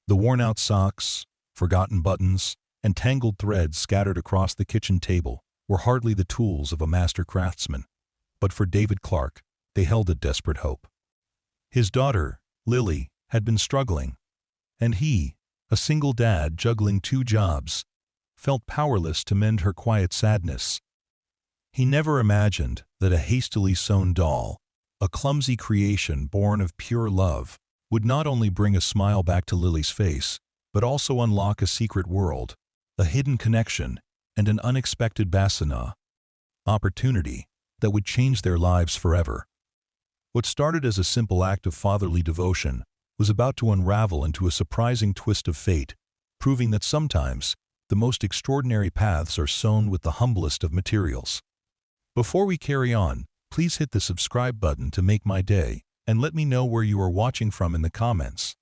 The worn-out socks, forgotten buttons, and tangled threads scattered across the kitchen table were hardly the tools of a master craftsman, but for David Clark, they held a desperate hope. His daughter, Lily, had been struggling, and he, a single dad juggling 2 jobs, felt powerless to mend her quiet sadness. He never imagined that a hastily sewn doll, a clumsy creation born of pure love, would not only bring a smile back to Lily's face, but also unlock a secret world, a hidden connection, and an unexpected opportunity that would change their lives forever. What started as a simple act of fatherly devotion was about to unravel into a surprising twist of fate, proving that sometimes the most extraordinary paths are sown with the humblest of materials. Before we carry on, please hit the subscribe button to make my day, and let me know where you are watching from in the comments.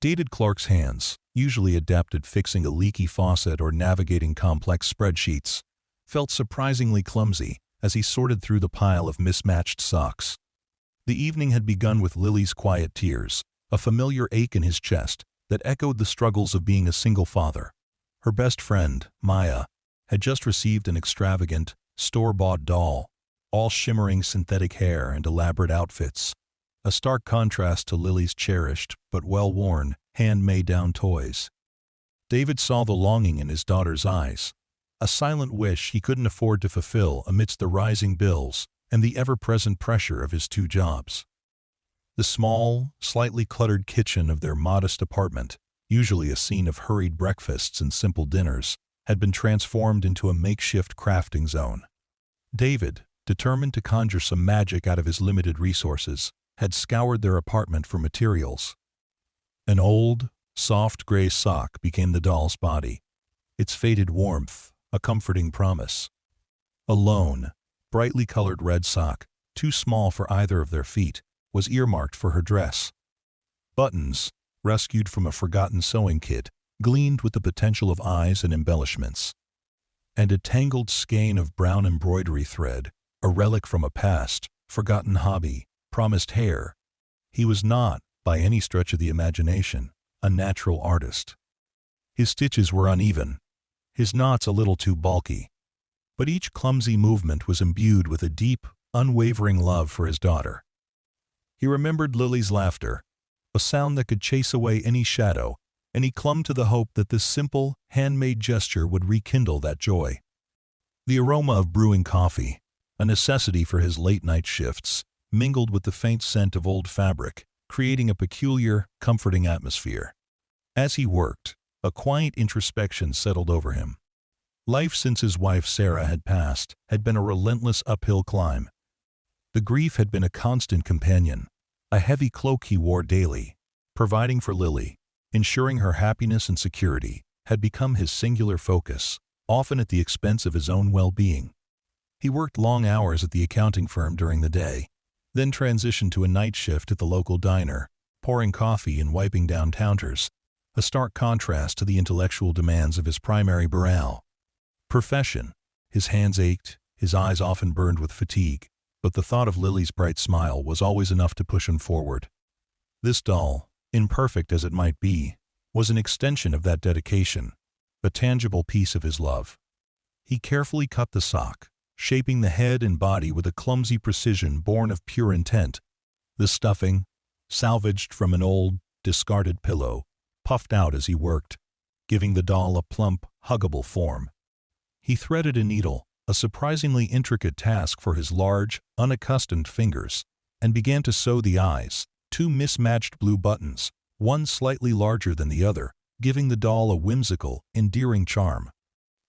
David Clark's hands, usually adept at fixing a leaky faucet or navigating complex spreadsheets, felt surprisingly clumsy as he sorted through the pile of mismatched socks. The evening had begun with Lily's quiet tears, a familiar ache in his chest that echoed the struggles of being a single father. Her best friend, Maya, had just received an extravagant, store-bought doll, all shimmering synthetic hair and elaborate outfits, a stark contrast to Lily's cherished but well-worn, hand-made-down toys. David saw the longing in his daughter's eyes, a silent wish he couldn't afford to fulfill amidst the rising bills and the ever-present pressure of his 2 jobs. The small, slightly cluttered kitchen of their modest apartment, usually a scene of hurried breakfasts and simple dinners, had been transformed into a makeshift crafting zone. David, determined to conjure some magic out of his limited resources, had scoured their apartment for materials. An old, soft gray sock became the doll's body, its faded warmth a comforting promise. A lone, brightly colored red sock, too small for either of their feet, was earmarked for her dress. Buttons, rescued from a forgotten sewing kit, gleamed with the potential of eyes and embellishments. And a tangled skein of brown embroidery thread, a relic from a past, forgotten hobby, promised hair. He was not, by any stretch of the imagination, a natural artist. His stitches were uneven, his knots a little too bulky, but each clumsy movement was imbued with a deep, unwavering love for his daughter. He remembered Lily's laughter, a sound that could chase away any shadow, and he clung to the hope that this simple, handmade gesture would rekindle that joy. The aroma of brewing coffee, a necessity for his late-night shifts, mingled with the faint scent of old fabric, creating a peculiar, comforting atmosphere. As he worked, a quiet introspection settled over him. Life since his wife Sarah had passed had been a relentless uphill climb. The grief had been a constant companion, a heavy cloak he wore daily. Providing for Lily, ensuring her happiness and security, had become his singular focus, often at the expense of his own well-being. He worked long hours at the accounting firm during the day, then transitioned to a night shift at the local diner, pouring coffee and wiping down counters, a stark contrast to the intellectual demands of his primary profession. His hands ached, his eyes often burned with fatigue, but the thought of Lily's bright smile was always enough to push him forward. This doll, imperfect as it might be, was an extension of that dedication, a tangible piece of his love. He carefully cut the sock, shaping the head and body with a clumsy precision born of pure intent. The stuffing, salvaged from an old, discarded pillow, puffed out as he worked, giving the doll a plump, huggable form. He threaded a needle, a surprisingly intricate task for his large, unaccustomed fingers, and began to sew the eyes, 2 mismatched blue buttons, one slightly larger than the other, giving the doll a whimsical, endearing charm.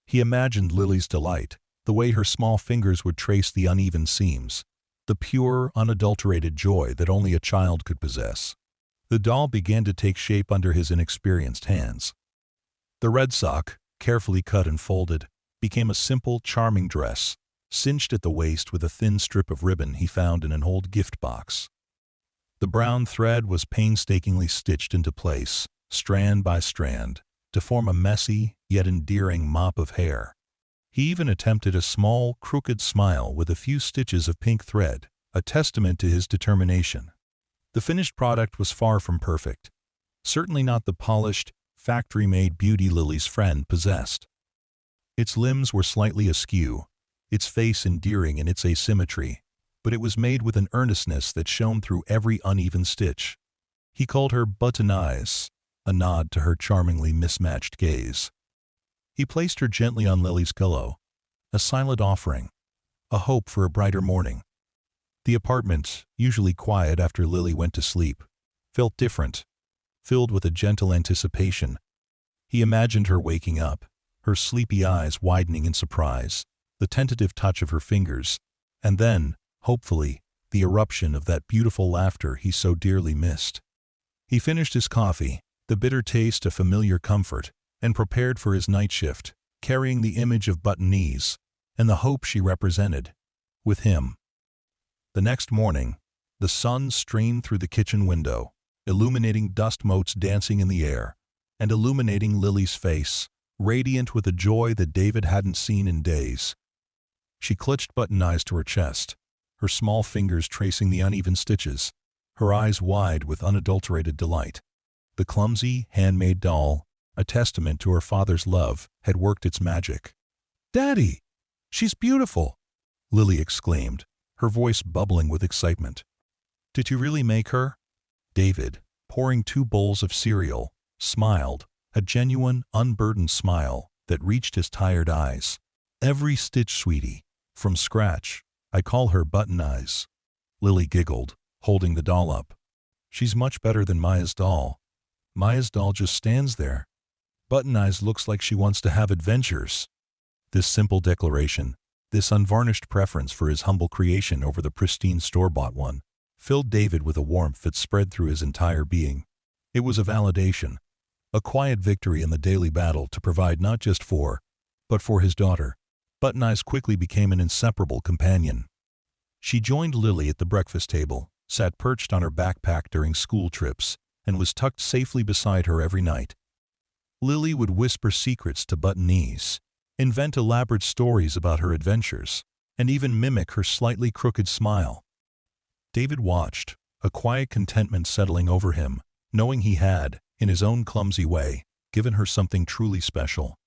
He imagined Lily's delight, the way her small fingers would trace the uneven seams, the pure, unadulterated joy that only a child could possess. The doll began to take shape under his inexperienced hands. The red sock, carefully cut and folded, became a simple, charming dress, cinched at the waist with a thin strip of ribbon he found in an old gift box. The brown thread was painstakingly stitched into place, strand by strand, to form a messy, yet endearing mop of hair. He even attempted a small, crooked smile with a few stitches of pink thread, a testament to his determination. The finished product was far from perfect. certainly not the polished, factory-made beauty Lily's friend possessed. Its limbs were slightly askew, its face endearing in its asymmetry, but it was made with an earnestness that shone through every uneven stitch. He called her button eyes, a nod to her charmingly mismatched gaze. He placed her gently on Lily's pillow, a silent offering, a hope for a brighter morning. The apartment, usually quiet after Lily went to sleep, felt different, filled with a gentle anticipation. He imagined her waking up, her sleepy eyes widening in surprise, the tentative touch of her fingers, and then, hopefully, the eruption of that beautiful laughter he so dearly missed. He finished his coffee, the bitter taste a familiar comfort, and prepared for his night shift, carrying the image of buttonese and the hope she represented, with him. The next morning, the sun streamed through the kitchen window, illuminating dust motes dancing in the air, and illuminating Lily's face, radiant with a joy that David hadn't seen in days. She clutched button eyes to her chest, her small fingers tracing the uneven stitches, her eyes wide with unadulterated delight. The clumsy, handmade doll, a testament to her father's love, had worked its magic. "Daddy! She's beautiful!" Lily exclaimed, her voice bubbling with excitement. "Did you really make her?" David, pouring 2 bowls of cereal, smiled, a genuine, unburdened smile that reached his tired eyes. "Every stitch, sweetie, from scratch. I call her Button Eyes." Lily giggled, holding the doll up. "She's much better than Maya's doll. Maya's doll just stands there. Button Eyes looks like she wants to have adventures." This simple declaration, this unvarnished preference for his humble creation over the pristine store-bought one, filled David with a warmth that spread through his entire being. It was a validation, a quiet victory in the daily battle to provide not just for, but for his daughter. Button Eyes quickly became an inseparable companion. She joined Lily at the breakfast table, sat perched on her backpack during school trips, and was tucked safely beside her every night. Lily would whisper secrets to Buttonese, invent elaborate stories about her adventures, and even mimic her slightly crooked smile. David watched, a quiet contentment settling over him, knowing he had, in his own clumsy way, given her something truly special.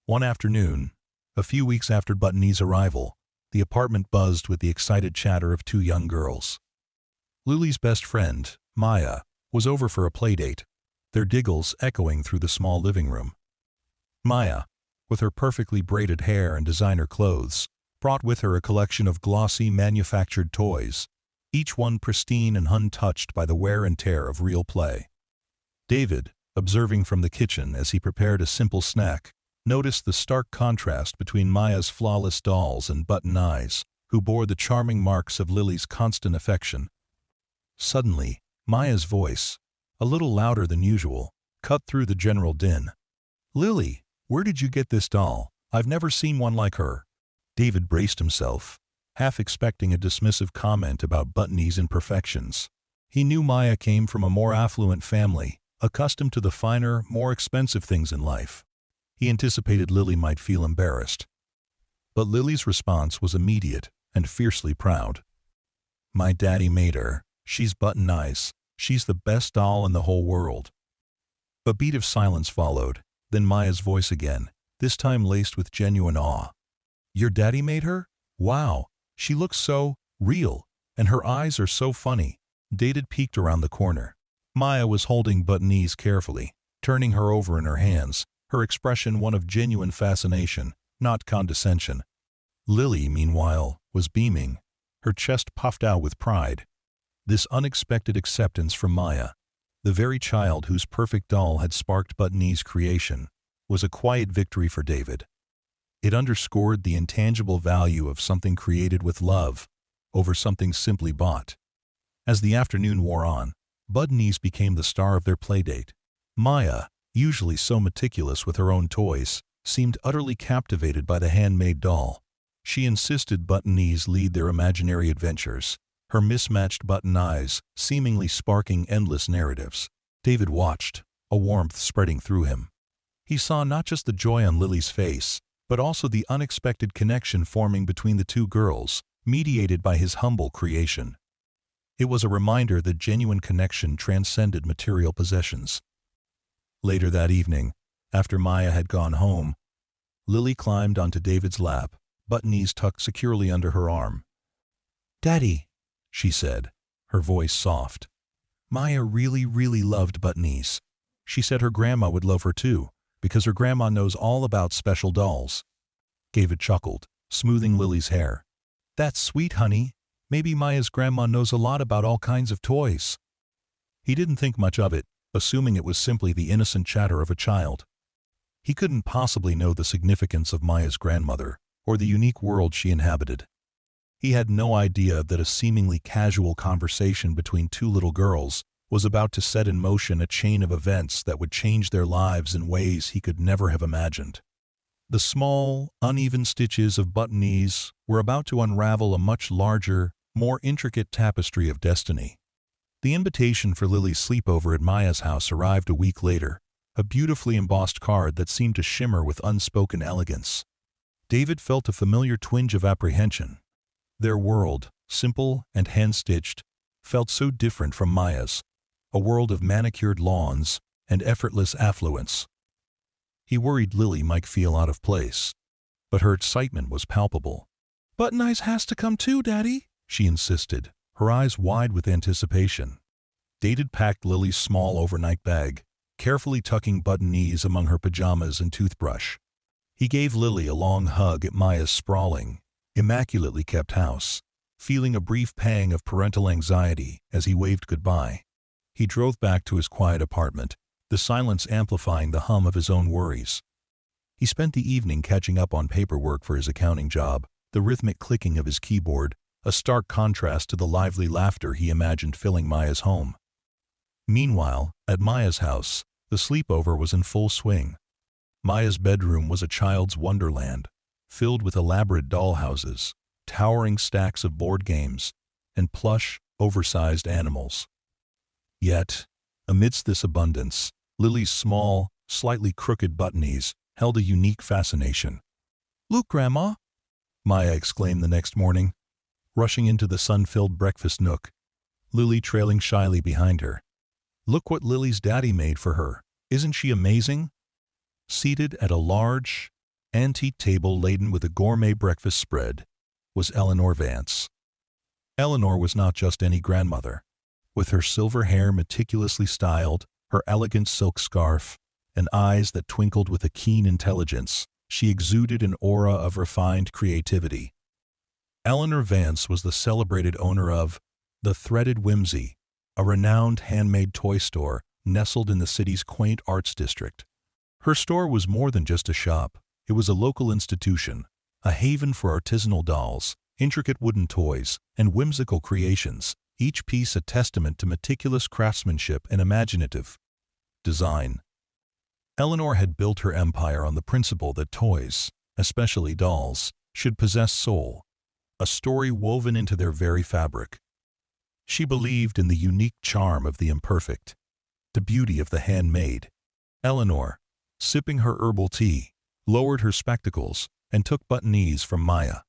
One afternoon, a few weeks after Buttonese's arrival, the apartment buzzed with the excited chatter of 2 young girls. Lily's best friend, Maya, was over for a playdate, their giggles echoing through the small living room. Maya, with her perfectly braided hair and designer clothes, brought with her a collection of glossy manufactured toys, each one pristine and untouched by the wear and tear of real play. David, observing from the kitchen as he prepared a simple snack, noticed the stark contrast between Maya's flawless dolls and Button Eyes, who bore the charming marks of Lily's constant affection. Suddenly, Maya's voice, a little louder than usual, cut through the general din. "Lily, where did you get this doll? I've never seen one like her." David braced himself, half expecting a dismissive comment about Buttonese's imperfections. He knew Maya came from a more affluent family, accustomed to the finer, more expensive things in life. He anticipated Lily might feel embarrassed. But Lily's response was immediate and fiercely proud. "My daddy made her. She's Button Eyes. She's the best doll in the whole world." A beat of silence followed, then Maya's voice again, this time laced with genuine awe. "Your daddy made her? Wow, she looks so real, and her eyes are so funny." David peeked around the corner. Maya was holding Buttonese carefully, turning her over in her hands, her expression one of genuine fascination, not condescension. Lily, meanwhile, was beaming, her chest puffed out with pride. This unexpected acceptance from Maya, the very child whose perfect doll had sparked Buttonese's creation, was a quiet victory for David. It underscored the intangible value of something created with love over something simply bought. As the afternoon wore on, Buttonese became the star of their playdate. Maya, usually so meticulous with her own toys, seemed utterly captivated by the handmade doll. She insisted Buttonese lead their imaginary adventures, her mismatched button eyes seemingly sparking endless narratives. David watched, a warmth spreading through him. He saw not just the joy on Lily's face, but also the unexpected connection forming between the 2 girls, mediated by his humble creation. It was a reminder that genuine connection transcended material possessions. Later that evening, after Maya had gone home, Lily climbed onto David's lap, button-knees tucked securely under her arm. "Daddy," she said, her voice soft. Maya really loved button-knees. She said her grandma would love her too, because her grandma knows all about special dolls. David chuckled, smoothing Lily's hair. "That's sweet, honey. Maybe Maya's grandma knows a lot about all kinds of toys." He didn't think much of it, assuming it was simply the innocent chatter of a child. He couldn't possibly know the significance of Maya's grandmother, or the unique world she inhabited. He had no idea that a seemingly casual conversation between two little girls was about to set in motion a chain of events that would change their lives in ways he could never have imagined. The small, uneven stitches of button-knees were about to unravel a much larger, more intricate tapestry of destiny. The invitation for Lily's sleepover at Maya's house arrived a week later, a beautifully embossed card that seemed to shimmer with unspoken elegance. David felt a familiar twinge of apprehension. Their world, simple and hand-stitched, felt so different from Maya's, a world of manicured lawns and effortless affluence. He worried Lily might feel out of place, but her excitement was palpable. "Button Eyes has to come too, Daddy," she insisted, her eyes wide with anticipation. David packed Lily's small overnight bag, carefully tucking button-knees among her pajamas and toothbrush. He gave Lily a long hug at Maya's sprawling, immaculately kept house, feeling a brief pang of parental anxiety as he waved goodbye. He drove back to his quiet apartment, the silence amplifying the hum of his own worries. He spent the evening catching up on paperwork for his accounting job, the rhythmic clicking of his keyboard, a stark contrast to the lively laughter he imagined filling Maya's home. Meanwhile, at Maya's house, the sleepover was in full swing. Maya's bedroom was a child's wonderland, filled with elaborate dollhouses, towering stacks of board games, and plush, oversized animals. Yet, amidst this abundance, Lily's small, slightly crooked button-knees held a unique fascination. "Look, Grandma!" Maya exclaimed the next morning, rushing into the sun-filled breakfast nook, Lily trailing shyly behind her. "Look what Lily's daddy made for her. Isn't she amazing?" Seated at a large, antique table laden with a gourmet breakfast spread was Eleanor Vance. Eleanor was not just any grandmother. With her silver hair meticulously styled, her elegant silk scarf, and eyes that twinkled with a keen intelligence, she exuded an aura of refined creativity. Eleanor Vance was the celebrated owner of The Threaded Whimsy, a renowned handmade toy store nestled in the city's quaint arts district. Her store was more than just a shop. It was a local institution, a haven for artisanal dolls, intricate wooden toys, and whimsical creations, each piece a testament to meticulous craftsmanship and imaginative design. Eleanor had built her empire on the principle that toys, especially dolls, should possess soul, a story woven into their very fabric. She believed in the unique charm of the imperfect, the beauty of the handmade. Eleanor, sipping her herbal tea, lowered her spectacles and took button-knees from Maya.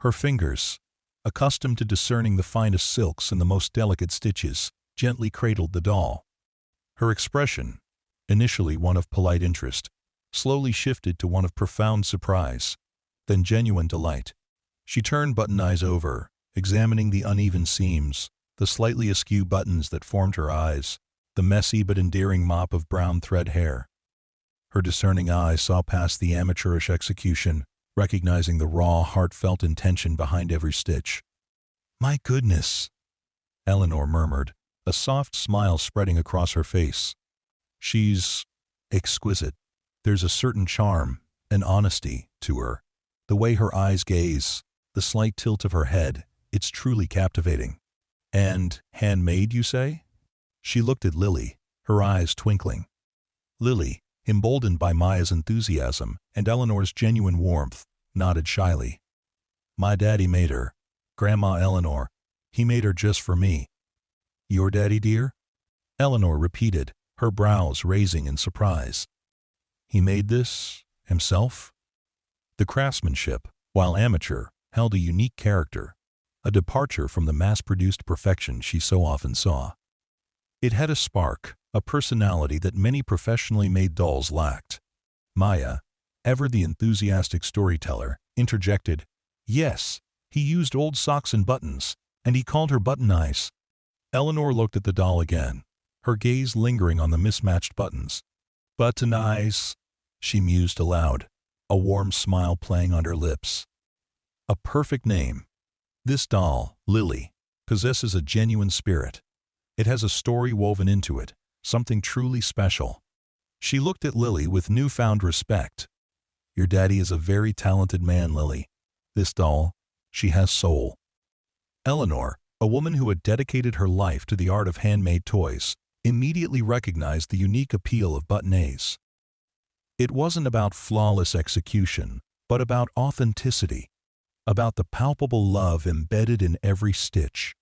Her fingers, accustomed to discerning the finest silks and the most delicate stitches, gently cradled the doll. Her expression, initially one of polite interest, slowly shifted to one of profound surprise, then genuine delight. She turned Button Eyes over, examining the uneven seams, the slightly askew buttons that formed her eyes, the messy but endearing mop of brown thread hair. Her discerning eye saw past the amateurish execution, recognizing the raw, heartfelt intention behind every stitch. "My goodness," Eleanor murmured, a soft smile spreading across her face. "She's exquisite. There's a certain charm, an honesty, to her. The way her eyes gaze, the slight tilt of her head, it's truly captivating." "And handmade, you say?" She looked at Lily, her eyes twinkling. Lily, emboldened by Maya's enthusiasm and Eleanor's genuine warmth, nodded shyly. "My daddy made her, Grandma Eleanor. He made her just for me." "Your daddy, dear?" Eleanor repeated, her brows raising in surprise. "He made this himself?" The craftsmanship, while amateur, held a unique character. a departure from the mass-produced perfection she so often saw. It had a spark, a personality that many professionally made dolls lacked. Maya, ever the enthusiastic storyteller, interjected, "Yes, he used old socks and buttons, and he called her Button Eyes." Eleanor looked at the doll again, her gaze lingering on the mismatched buttons. "Button Eyes," she mused aloud, a warm smile playing on her lips. A perfect name. This doll, Lily, possesses a genuine spirit. It has a story woven into it, something truly special. She looked at Lily with newfound respect. "Your daddy is a very talented man, Lily. This doll, she has soul." Eleanor, a woman who had dedicated her life to the art of handmade toys, immediately recognized the unique appeal of Button Eyes. It wasn't about flawless execution, but about authenticity, about the palpable love embedded in every stitch.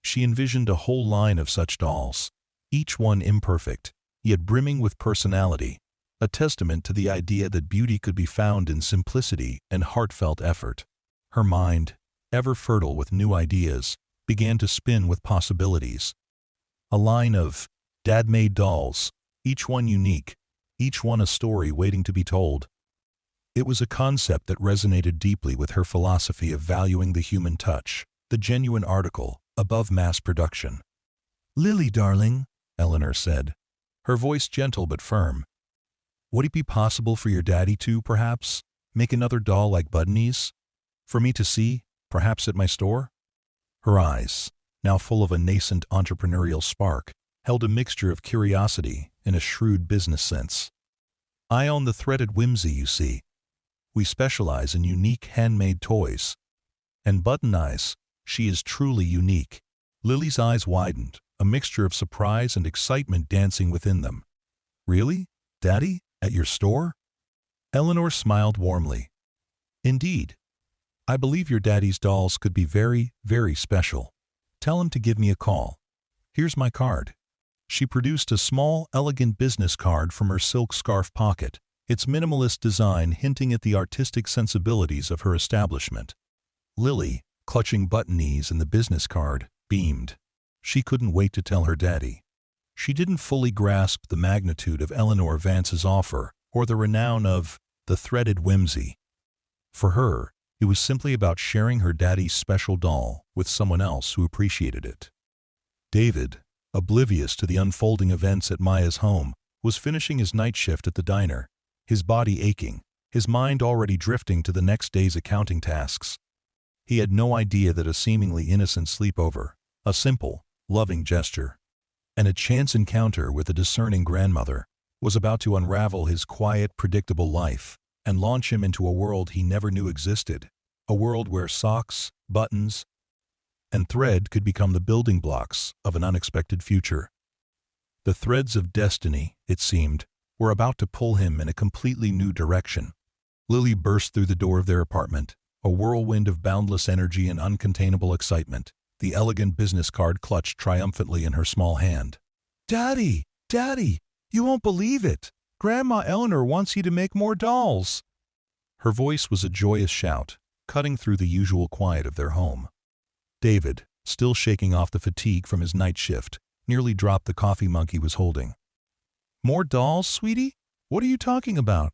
She envisioned a whole line of such dolls, each one imperfect, yet brimming with personality, a testament to the idea that beauty could be found in simplicity and heartfelt effort. Her mind, ever fertile with new ideas, began to spin with possibilities. A line of dad-made dolls, each one unique, each one a story waiting to be told. It was a concept that resonated deeply with her philosophy of valuing the human touch, the genuine article, above mass production. "Lily, darling," Eleanor said, her voice gentle but firm, "would it be possible for your daddy to, perhaps, make another doll like Button Eyes? For me to see, perhaps at my store?" Her eyes, now full of a nascent entrepreneurial spark, held a mixture of curiosity and a shrewd business sense. "I own the Threaded Whimsy, you see. We specialize in unique handmade toys. And Button Eyes, she is truly unique." Lily's eyes widened, a mixture of surprise and excitement dancing within them. "Really, Daddy? At your store?" Eleanor smiled warmly. "Indeed. I believe your daddy's dolls could be very, very special. Tell him to give me a call. Here's my card." She produced a small, elegant business card from her silk scarf pocket, its minimalist design hinting at the artistic sensibilities of her establishment. Lily, clutching Button Eyes and the business card, beamed. She couldn't wait to tell her daddy. She didn't fully grasp the magnitude of Eleanor Vance's offer or the renown of the Threaded Whimsy. For her, it was simply about sharing her daddy's special doll with someone else who appreciated it. David, oblivious to the unfolding events at Maya's home, was finishing his night shift at the diner, his body aching, his mind already drifting to the next day's accounting tasks. He had no idea that a seemingly innocent sleepover, a simple, loving gesture, and a chance encounter with a discerning grandmother was about to unravel his quiet, predictable life and launch him into a world he never knew existed, a world where socks, buttons, and thread could become the building blocks of an unexpected future. The threads of destiny, it seemed, were about to pull him in a completely new direction. Lily burst through the door of their apartment, a whirlwind of boundless energy and uncontainable excitement, the elegant business card clutched triumphantly in her small hand. "Daddy! Daddy! You won't believe it! Grandma Eleanor wants you to make more dolls!" Her voice was a joyous shout, cutting through the usual quiet of their home. David, still shaking off the fatigue from his night shift, nearly dropped the coffee mug he was holding. "More dolls, sweetie? What are you talking about?"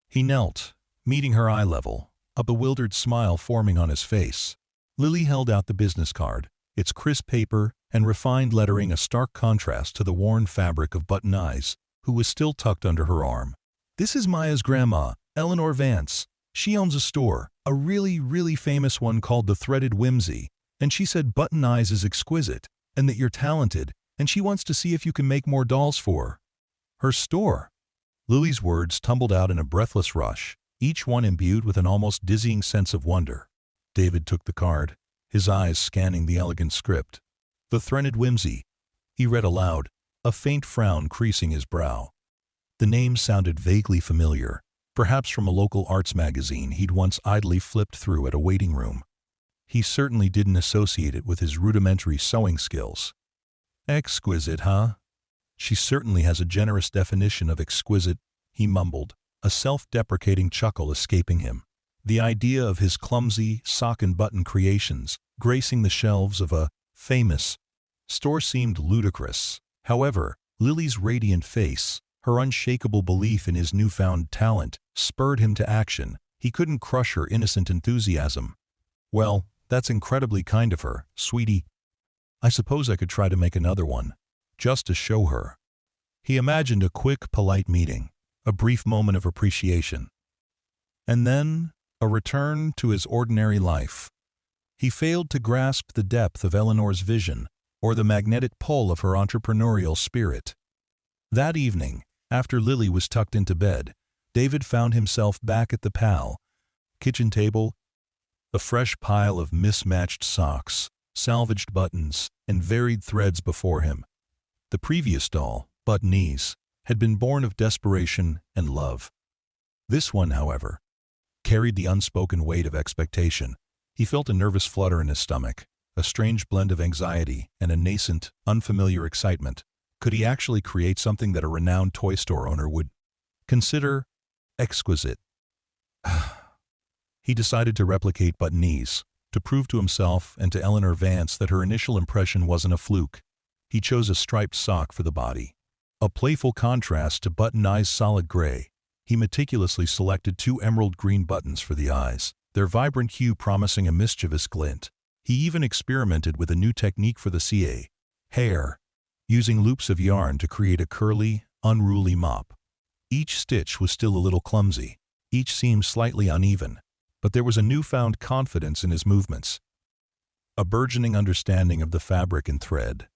He knelt, meeting her eye level, a bewildered smile forming on his face. Lily held out the business card, its crisp paper and refined lettering a stark contrast to the worn fabric of Button Eyes, who was still tucked under her arm. "This is Maya's grandma, Eleanor Vance. She owns a store, a really, really famous one called the Threaded Whimsy, and she said Button Eyes is exquisite, and that you're talented, and she wants to see if you can make more dolls for her." Her store. Lily's words tumbled out in a breathless rush, each one imbued with an almost dizzying sense of wonder. David took the card, his eyes scanning the elegant script. "The Threaded Whimsy," he read aloud, a faint frown creasing his brow. The name sounded vaguely familiar, perhaps from a local arts magazine he'd once idly flipped through at a waiting room. He certainly didn't associate it with his rudimentary sewing skills. "Exquisite, huh? She certainly has a generous definition of exquisite," he mumbled, a self-deprecating chuckle escaping him. The idea of his clumsy sock and button creations gracing the shelves of a famous store seemed ludicrous. However, Lily's radiant face, her unshakable belief in his newfound talent, spurred him to action. He couldn't crush her innocent enthusiasm. "Well, that's incredibly kind of her, sweetie. I suppose I could try to make another one, just to show her." He imagined a quick, polite meeting, a brief moment of appreciation, and then a return to his ordinary life. He failed to grasp the depth of Eleanor's vision or the magnetic pull of her entrepreneurial spirit. That evening, after Lily was tucked into bed, David found himself back at the kitchen table, a fresh pile of mismatched socks, salvaged buttons, and varied threads before him. The previous doll, Buttonese, had been born of desperation and love. This one, however, carried the unspoken weight of expectation. He felt a nervous flutter in his stomach, a strange blend of anxiety and a nascent, unfamiliar excitement. Could he actually create something that a renowned toy store owner would consider exquisite? He decided to replicate Buttonese, to prove to himself and to Eleanor Vance that her initial impression wasn't a fluke. He chose a striped sock for the body, a playful contrast to Buttonese's solid gray. He meticulously selected 2 emerald green buttons for the eyes, their vibrant hue promising a mischievous glint. He even experimented with a new technique for the hair, using loops of yarn to create a curly, unruly mop. Each stitch was still a little clumsy, each seam slightly uneven, but there was a newfound confidence in his movements, a burgeoning understanding of the fabric and thread.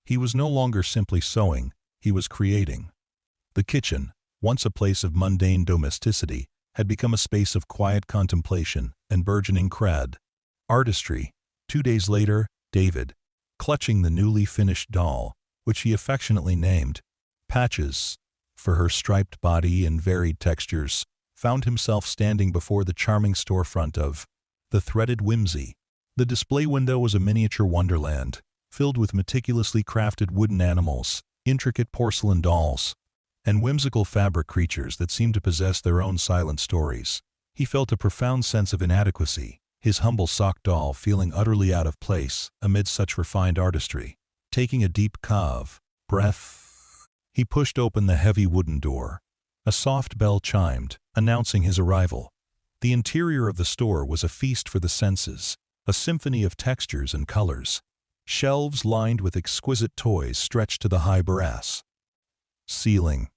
He was no longer simply sewing, he was creating. The kitchen, once a place of mundane domesticity, had become a space of quiet contemplation and burgeoning artistry. 2 days later, David, clutching the newly finished doll, which he affectionately named Patches, for her striped body and varied textures, found himself standing before the charming storefront of the Threaded Whimsy. The display window was a miniature wonderland, filled with meticulously crafted wooden animals, intricate porcelain dolls, and whimsical fabric creatures that seemed to possess their own silent stories. He felt a profound sense of inadequacy, his humble sock doll feeling utterly out of place amid such refined artistry. Taking a deep breath, he pushed open the heavy wooden door. A soft bell chimed, announcing his arrival. The interior of the store was a feast for the senses, a symphony of textures and colors. Shelves lined with exquisite toys stretched to the high brass ceiling,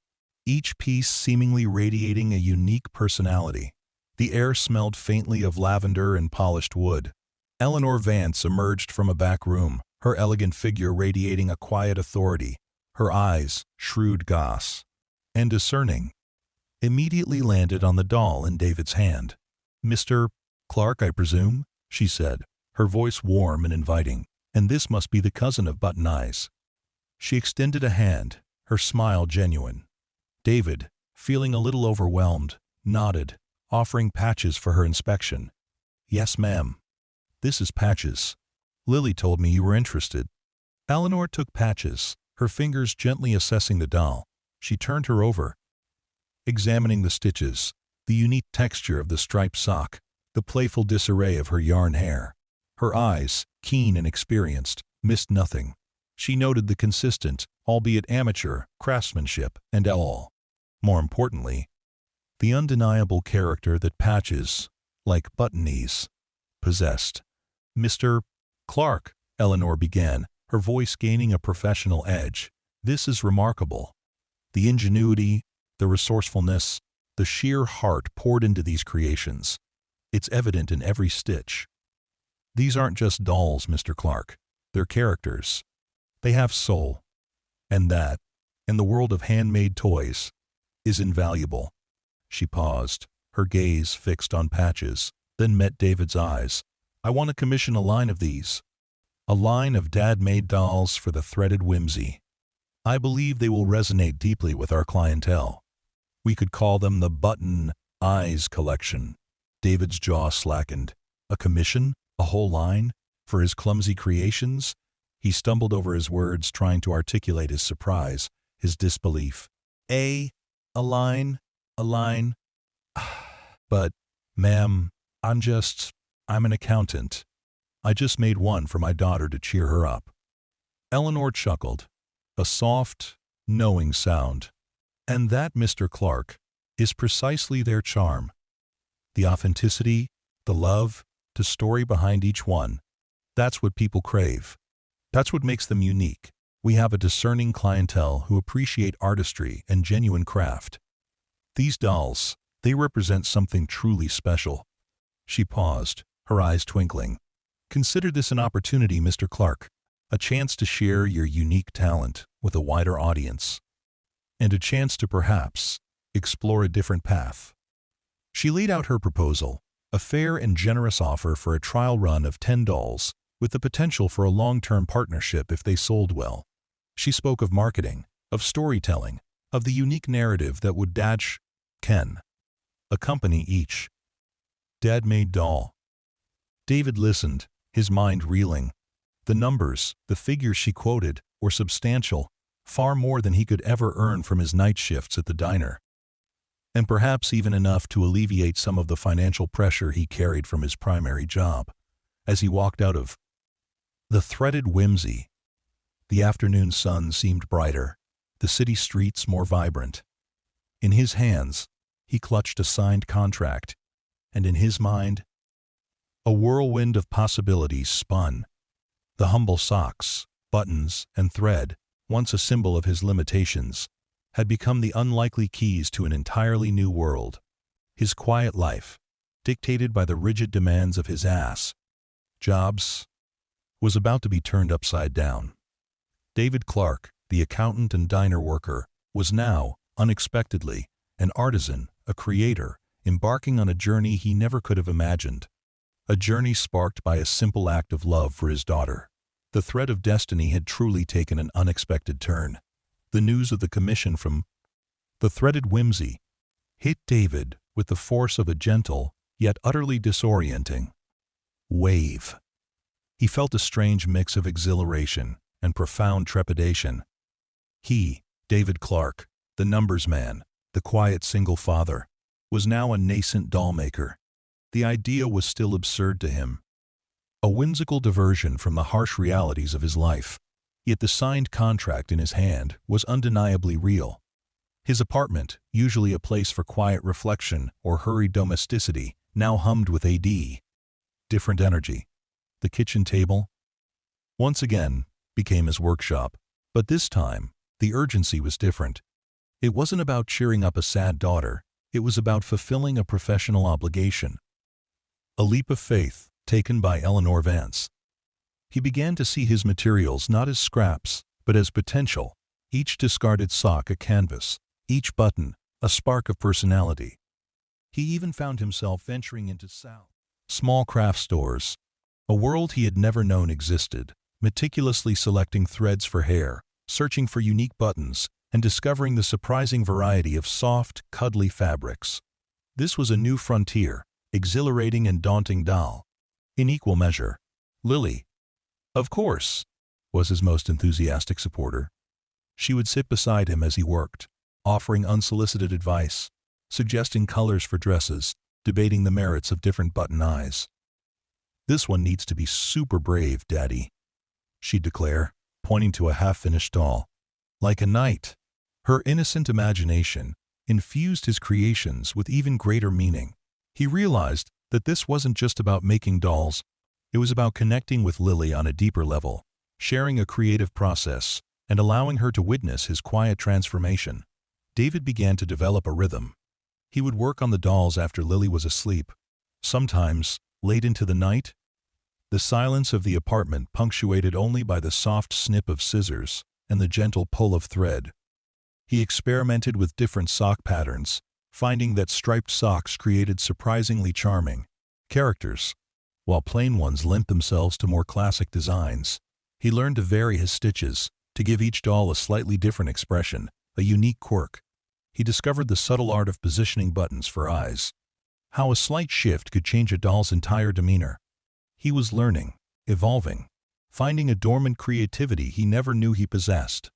each piece seemingly radiating a unique personality. The air smelled faintly of lavender and polished wood. Eleanor Vance emerged from a back room, her elegant figure radiating a quiet authority, her eyes, shrewd and discerning, immediately landed on the doll in David's hand. "Mr. Clark, I presume?" she said, her voice warm and inviting. "And this must be the cousin of Buttonese." She extended a hand, her smile genuine. David, feeling a little overwhelmed, nodded, offering Patches for her inspection. "Yes, ma'am. This is Patches. Lily told me you were interested." Eleanor took Patches, her fingers gently assessing the doll. She turned her over, examining the stitches, the unique texture of the striped sock, the playful disarray of her yarn hair. Her eyes, keen and experienced, missed nothing. She noted the consistent, albeit amateur, craftsmanship and more importantly, the undeniable character that Patches, like Buttonese, possessed. "Mr. Clark," Eleanor began, her voice gaining a professional edge, "this is remarkable. The ingenuity, the resourcefulness, the sheer heart poured into these creations. It's evident in every stitch. These aren't just dolls, Mr. Clark. They're characters. They have soul. And that, in the world of handmade toys, is invaluable." She paused, her gaze fixed on Patches, then met David's eyes. "I want to commission a line of these. A line of dad-made dolls for the Threaded Whimsy. I believe they will resonate deeply with our clientele. We could call them the Button Eyes Collection." David's jaw slackened. A commission? A whole line? For his clumsy creations? He stumbled over his words, trying to articulate his surprise, his disbelief. A line? But, ma'am, I'm an accountant. I just made one for my daughter to cheer her up." Eleanor chuckled, a soft, knowing sound. And that, Mr. Clark, is precisely their charm. The authenticity, the love, the story behind each one. That's what people crave. That's what makes them unique. We have a discerning clientele who appreciate artistry and genuine craft. These dolls, they represent something truly special. She paused, her eyes twinkling. "Consider this an opportunity, Mr. Clark, a chance to share your unique talent with a wider audience, and a chance to perhaps explore a different path." She laid out her proposal, a fair and generous offer for a trial run of 10 dolls, with the potential for a long-term partnership if they sold well. She spoke of marketing, of storytelling, of the unique narrative that would accompany each Dad-made doll. David listened, his mind reeling. The numbers, the figures she quoted, were substantial, far more than he could ever earn from his night shifts at the diner, and perhaps even enough to alleviate some of the financial pressure he carried from his primary job. As he walked out of the threaded whimsy, the afternoon sun seemed brighter, the city streets more vibrant. In his hands, he clutched a signed contract, and in his mind, a whirlwind of possibilities spun. The humble socks, buttons, and thread, once a symbol of his limitations, had become the unlikely keys to an entirely new world. His quiet life, dictated by the rigid demands of his jobs, was about to be turned upside down. David Clark, the accountant and diner worker, was now, unexpectedly, an artisan, a creator, embarking on a journey he never could have imagined. A journey sparked by a simple act of love for his daughter. The thread of destiny had truly taken an unexpected turn. The news of the commission from the threaded whimsy hit David with the force of a gentle, yet utterly disorienting wave. He felt a strange mix of exhilaration and profound trepidation. He, David Clark, the numbers man, the quiet single father, was now a nascent doll maker. The idea was still absurd to him, a whimsical diversion from the harsh realities of his life. Yet the signed contract in his hand was undeniably real. His apartment, usually a place for quiet reflection or hurried domesticity, now hummed with a different energy. The kitchen table, once again, became his workshop. But this time, the urgency was different. It wasn't about cheering up a sad daughter, it was about fulfilling a professional obligation. A leap of faith, taken by Eleanor Vance. He began to see his materials not as scraps, but as potential, each discarded sock a canvas, each button a spark of personality. He even found himself venturing into small craft stores, a world he had never known existed, meticulously selecting threads for hair, searching for unique buttons, and discovering the surprising variety of soft, cuddly fabrics. This was a new frontier, exhilarating and daunting doll. In equal measure, Lily, of course, was his most enthusiastic supporter. She would sit beside him as he worked, offering unsolicited advice, suggesting colors for dresses, debating the merits of different button eyes. "This one needs to be super brave, Daddy," she'd declare, pointing to a half-finished doll. Like a knight, her innocent imagination infused his creations with even greater meaning. He realized that this wasn't just about making dolls, it was about connecting with Lily on a deeper level, sharing a creative process, and allowing her to witness his quiet transformation. David began to develop a rhythm. He would work on the dolls after Lily was asleep, sometimes late into the night, the silence of the apartment punctuated only by the soft snip of scissors and the gentle pull of thread. He experimented with different sock patterns, finding that striped socks created surprisingly charming characters, while plain ones lent themselves to more classic designs. He learned to vary his stitches, to give each doll a slightly different expression, a unique quirk. He discovered the subtle art of positioning buttons for eyes, how a slight shift could change a doll's entire demeanor. He was learning, evolving, finding a dormant creativity he never knew he possessed.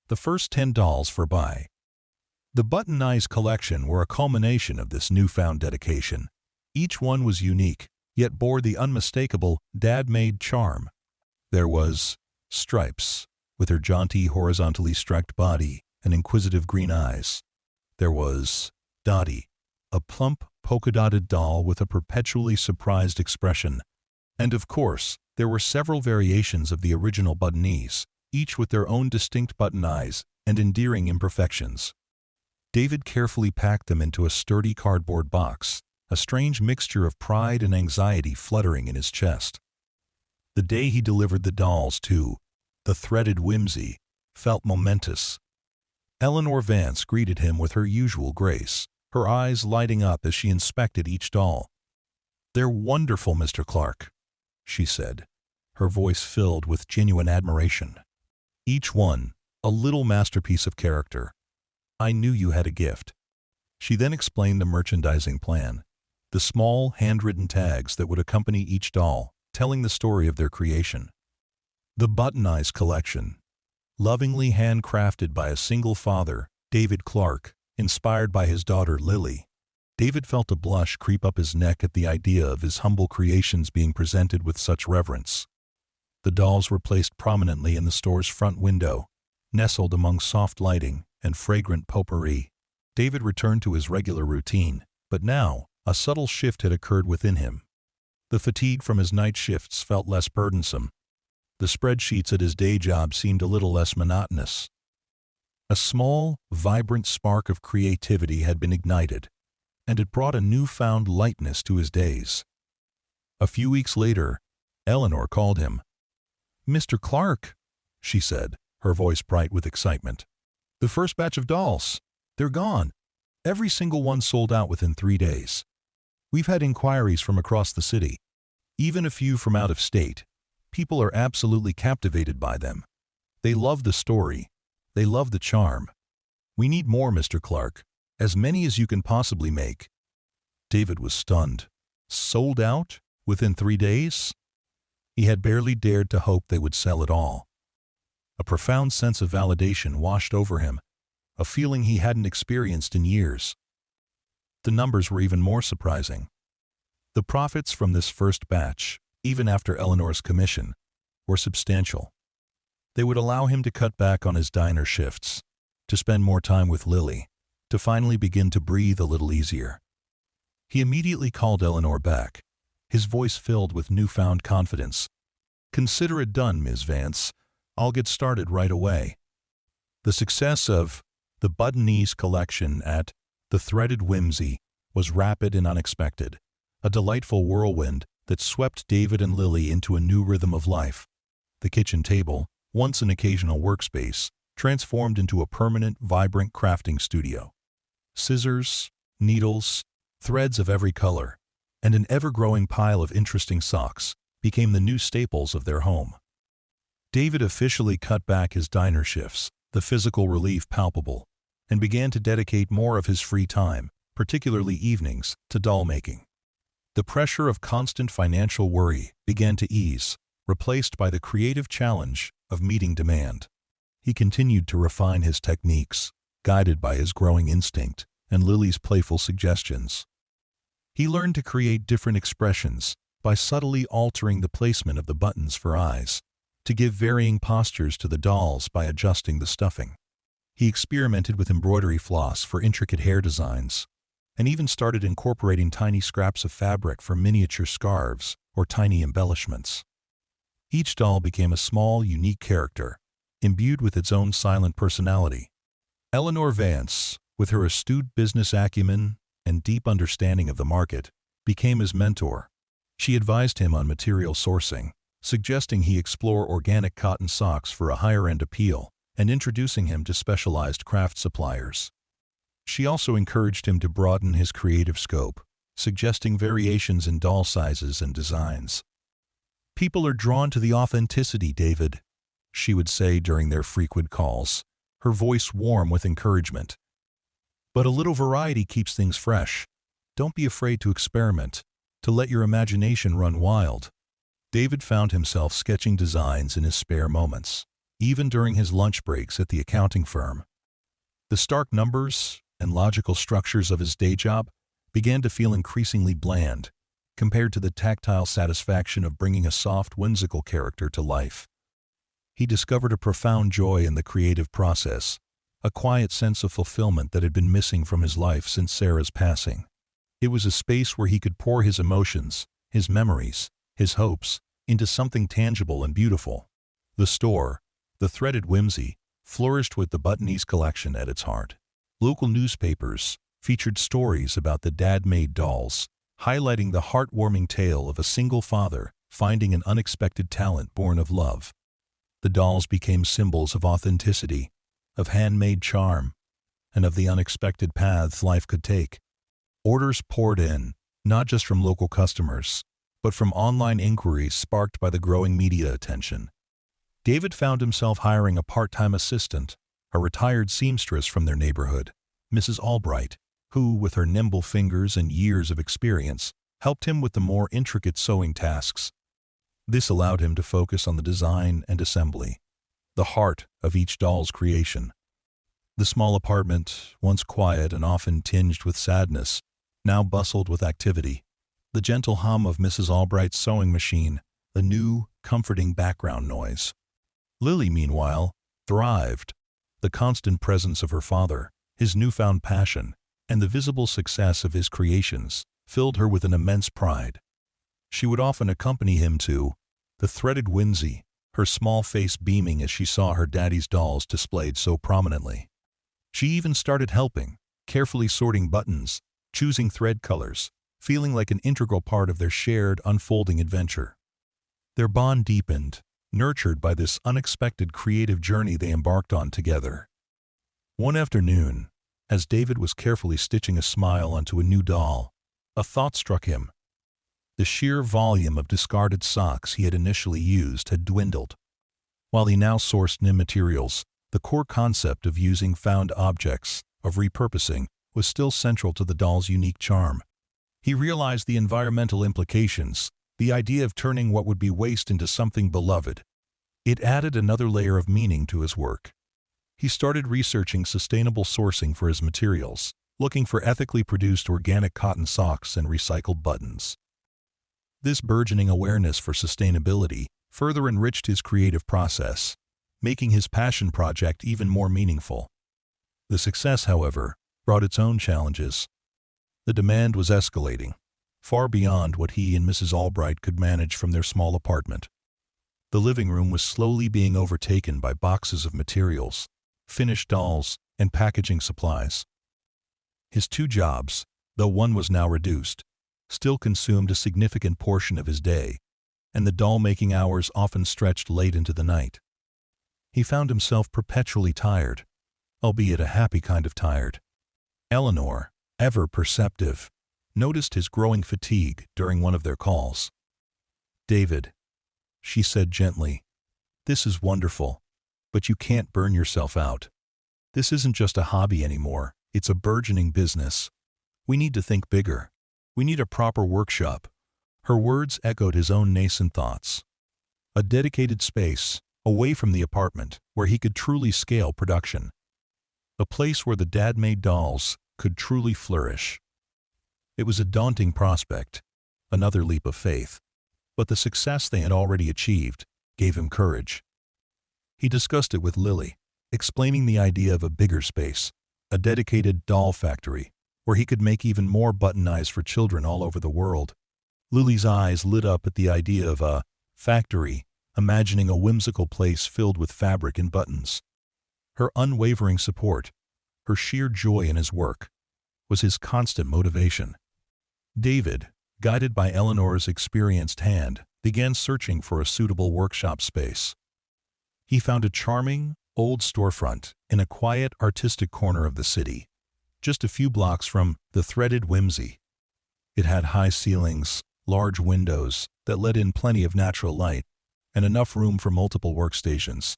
The first 10 dolls for buy. The Button Eyes collection were a culmination of this newfound dedication. Each one was unique, yet bore the unmistakable dad-made charm. There was Stripes, with her jaunty, horizontally stretched body and inquisitive green eyes. There was Dottie, a plump, polka-dotted doll with a perpetually surprised expression. And of course, there were several variations of the original buttonese, each with their own distinct button eyes and endearing imperfections. David carefully packed them into a sturdy cardboard box, a strange mixture of pride and anxiety fluttering in his chest. The day he delivered the dolls to the threaded whimsy felt momentous. Eleanor Vance greeted him with her usual grace, her eyes lighting up as she inspected each doll. "They're wonderful, Mr. Clark," she said, her voice filled with genuine admiration. "Each one, a little masterpiece of character. I knew you had a gift." She then explained the merchandising plan, the small, handwritten tags that would accompany each doll, telling the story of their creation. The Button Eyes collection, lovingly handcrafted by a single father, David Clark, inspired by his daughter Lily. David felt a blush creep up his neck at the idea of his humble creations being presented with such reverence. The dolls were placed prominently in the store's front window, nestled among soft lighting and fragrant potpourri. David returned to his regular routine, but now a subtle shift had occurred within him. The fatigue from his night shifts felt less burdensome. The spreadsheets at his day job seemed a little less monotonous. A small, vibrant spark of creativity had been ignited, and it brought a newfound lightness to his days. A few weeks later, Eleanor called him. "Mr. Clark," she said, her voice bright with excitement. "The first batch of dolls. They're gone. Every single one sold out within 3 days. We've had inquiries from across the city, even a few from out of state. People are absolutely captivated by them. They love the story. They love the charm. We need more, Mr. Clark. As many as you can possibly make." David was stunned. Sold out? Within 3 days? He had barely dared to hope they would sell it all. A profound sense of validation washed over him, a feeling he hadn't experienced in years. The numbers were even more surprising. The profits from this first batch, even after Eleanor's commission, were substantial. They would allow him to cut back on his diner shifts, to spend more time with Lily, to finally begin to breathe a little easier. He immediately called Eleanor back, his voice filled with newfound confidence. "Consider it done, Ms. Vance. I'll get started right away." The success of the Buttonese collection at the Threaded Whimsy was rapid and unexpected, a delightful whirlwind that swept David and Lily into a new rhythm of life. The kitchen table, once an occasional workspace, transformed into a permanent, vibrant crafting studio. Scissors, needles, threads of every color, and an ever-growing pile of interesting socks became the new staples of their home. David officially cut back his diner shifts, the physical relief palpable, and began to dedicate more of his free time, particularly evenings, to doll making. The pressure of constant financial worry began to ease, replaced by the creative challenge of meeting demand. He continued to refine his techniques, guided by his growing instinct and Lily's playful suggestions. He learned to create different expressions by subtly altering the placement of the buttons for eyes, to give varying postures to the dolls by adjusting the stuffing. He experimented with embroidery floss for intricate hair designs, and even started incorporating tiny scraps of fabric for miniature scarves or tiny embellishments. Each doll became a small, unique character, imbued with its own silent personality. Eleanor Vance, with her astute business acumen and deep understanding of the market, became his mentor. She advised him on material sourcing, suggesting he explore organic cotton socks for a higher-end appeal, and introducing him to specialized craft suppliers. She also encouraged him to broaden his creative scope, suggesting variations in doll sizes and designs. "People are drawn to the authenticity, David," she would say during their frequent calls, her voice warm with encouragement. "But a little variety keeps things fresh. Don't be afraid to experiment, to let your imagination run wild." David found himself sketching designs in his spare moments, even during his lunch breaks at the accounting firm. The stark numbers and logical structures of his day job began to feel increasingly bland, compared to the tactile satisfaction of bringing a soft, whimsical character to life. He discovered a profound joy in the creative process, a quiet sense of fulfillment that had been missing from his life since Sarah's passing. It was a space where he could pour his emotions, his memories, his hopes, into something tangible and beautiful. The store, the threaded whimsy, flourished with the Buttonese collection at its heart. Local newspapers featured stories about the Handmade dolls, highlighting the heartwarming tale of a single father finding an unexpected talent born of love. The dolls became symbols of authenticity, of handmade charm, and of the unexpected paths life could take. Orders poured in, not just from local customers, but from online inquiries sparked by the growing media attention. David found himself hiring a part-time assistant, a retired seamstress from their neighborhood, Mrs. Albright, who, with her nimble fingers and years of experience, helped him with the more intricate sewing tasks. This allowed him to focus on the design and assembly, the heart of each doll's creation. The small apartment, once quiet and often tinged with sadness, now bustled with activity. The gentle hum of Mrs. Albright's sewing machine, the new, comforting background noise. Lily, meanwhile, thrived. The constant presence of her father, his newfound passion, and the visible success of his creations filled her with an immense pride. She would often accompany him to the threaded whimsy, her small face beaming as she saw her daddy's dolls displayed so prominently. She even started helping, carefully sorting buttons, choosing thread colors, feeling like an integral part of their shared, unfolding adventure. Their bond deepened, nurtured by this unexpected creative journey they embarked on together. One afternoon, as David was carefully stitching a smile onto a new doll, a thought struck him. The sheer volume of discarded socks he had initially used had dwindled. While he now sourced new materials, the core concept of using found objects, of repurposing, was still central to the doll's unique charm. He realized the environmental implications, the idea of turning what would be waste into something beloved. It added another layer of meaning to his work. He started researching sustainable sourcing for his materials, looking for ethically produced organic cotton socks and recycled buttons. This burgeoning awareness for sustainability further enriched his creative process, making his passion project even more meaningful. The success, however, brought its own challenges. The demand was escalating, far beyond what he and Mrs. Albright could manage from their small apartment. The living room was slowly being overtaken by boxes of materials, finished dolls, and packaging supplies. His two jobs, though one was now reduced, still consumed a significant portion of his day, and the doll-making hours often stretched late into the night. He found himself perpetually tired, albeit a happy kind of tired. Eleanor, ever perceptive, noticed his growing fatigue during one of their calls. "David," she said gently, "this is wonderful, but you can't burn yourself out. This isn't just a hobby anymore, it's a burgeoning business. We need to think bigger. We need a proper workshop." Her words echoed his own nascent thoughts. A dedicated space, away from the apartment, where he could truly scale production. A place where the Handmade dolls could truly flourish. It was a daunting prospect, another leap of faith, but the success they had already achieved gave him courage. He discussed it with Lily, explaining the idea of a bigger space, a dedicated doll factory, where he could make even more button eyes for children all over the world. Lily's eyes lit up at the idea of a factory, imagining a whimsical place filled with fabric and buttons. Her unwavering support, her sheer joy in his work, was his constant motivation. David, guided by Eleanor's experienced hand, began searching for a suitable workshop space. He found a charming, old storefront in a quiet, artistic corner of the city, just a few blocks from the threaded whimsy. It had high ceilings, large windows that let in plenty of natural light, and enough room for multiple workstations.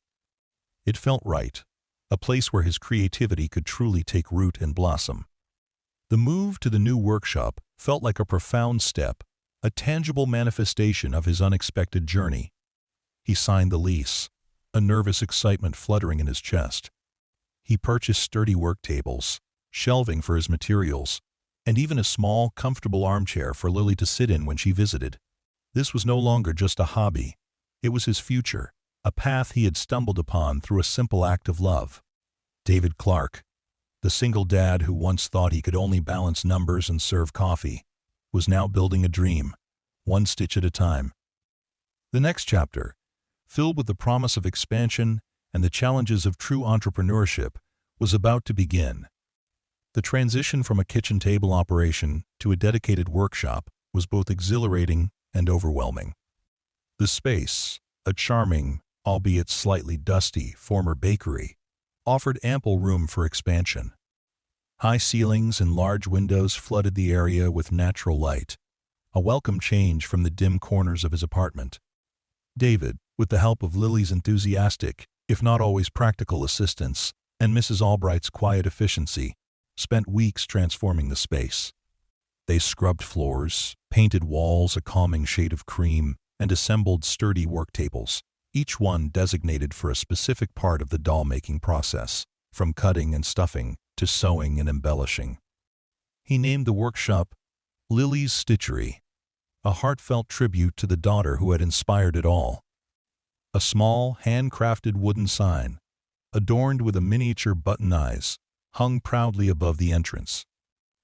It felt right, a place where his creativity could truly take root and blossom. The move to the new workshop felt like a profound step, a tangible manifestation of his unexpected journey. He signed the lease, a nervous excitement fluttering in his chest. He purchased sturdy work tables, shelving for his materials, and even a small, comfortable armchair for Lily to sit in when she visited. This was no longer just a hobby. It was his future, a path he had stumbled upon through a simple act of love. David Clark, the single dad who once thought he could only balance numbers and serve coffee, was now building a dream, one stitch at a time. The next chapter, filled with the promise of expansion and the challenges of true entrepreneurship, was about to begin. The transition from a kitchen table operation to a dedicated workshop was both exhilarating and overwhelming. The space, a charming, albeit slightly dusty, former bakery, offered ample room for expansion. High ceilings and large windows flooded the area with natural light, a welcome change from the dim corners of his apartment. David, with the help of Lily's enthusiastic, if not always practical assistance, and Mrs. Albright's quiet efficiency, spent weeks transforming the space. They scrubbed floors, painted walls a calming shade of cream, and assembled sturdy work tables, each one designated for a specific part of the doll-making process, from cutting and stuffing to sewing and embellishing. He named the workshop Lily's Stitchery, a heartfelt tribute to the daughter who had inspired it all. A small, handcrafted wooden sign, adorned with a miniature button eyes, hung proudly above the entrance.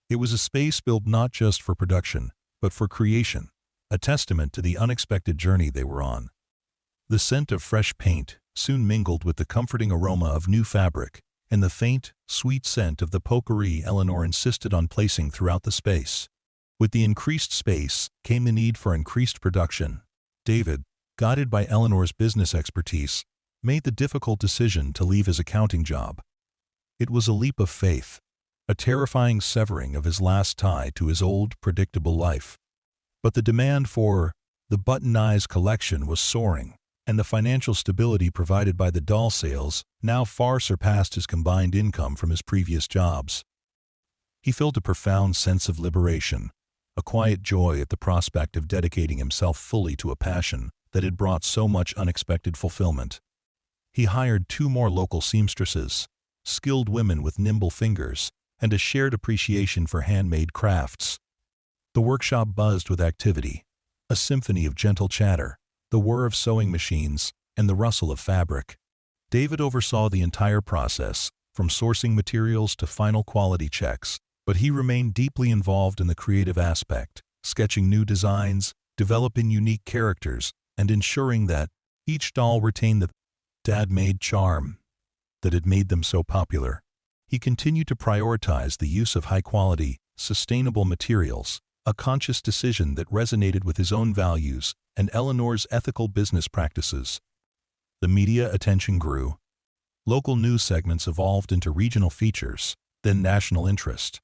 It was a space built not just for production, but for creation, a testament to the unexpected journey they were on. The scent of fresh paint soon mingled with the comforting aroma of new fabric and the faint, sweet scent of the potpourri Eleanor insisted on placing throughout the space. With the increased space came the need for increased production. David, guided by Eleanor's business expertise, made the difficult decision to leave his accounting job. It was a leap of faith, a terrifying severing of his last tie to his old, predictable life. But the demand for the Button Eyes collection was soaring, and the financial stability provided by the doll sales now far surpassed his combined income from his previous jobs. He felt a profound sense of liberation, a quiet joy at the prospect of dedicating himself fully to a passion that had brought so much unexpected fulfillment. He hired 2 more local seamstresses, skilled women with nimble fingers, and a shared appreciation for handmade crafts. The workshop buzzed with activity, a symphony of gentle chatter, the whir of sewing machines, and the rustle of fabric. David oversaw the entire process, from sourcing materials to final quality checks, but he remained deeply involved in the creative aspect, sketching new designs, developing unique characters, and ensuring that each doll retained the dad-made charm that had made them so popular. He continued to prioritize the use of high-quality, sustainable materials, a conscious decision that resonated with his own values and Eleanor's ethical business practices. The media attention grew. Local news segments evolved into regional features, then national interest.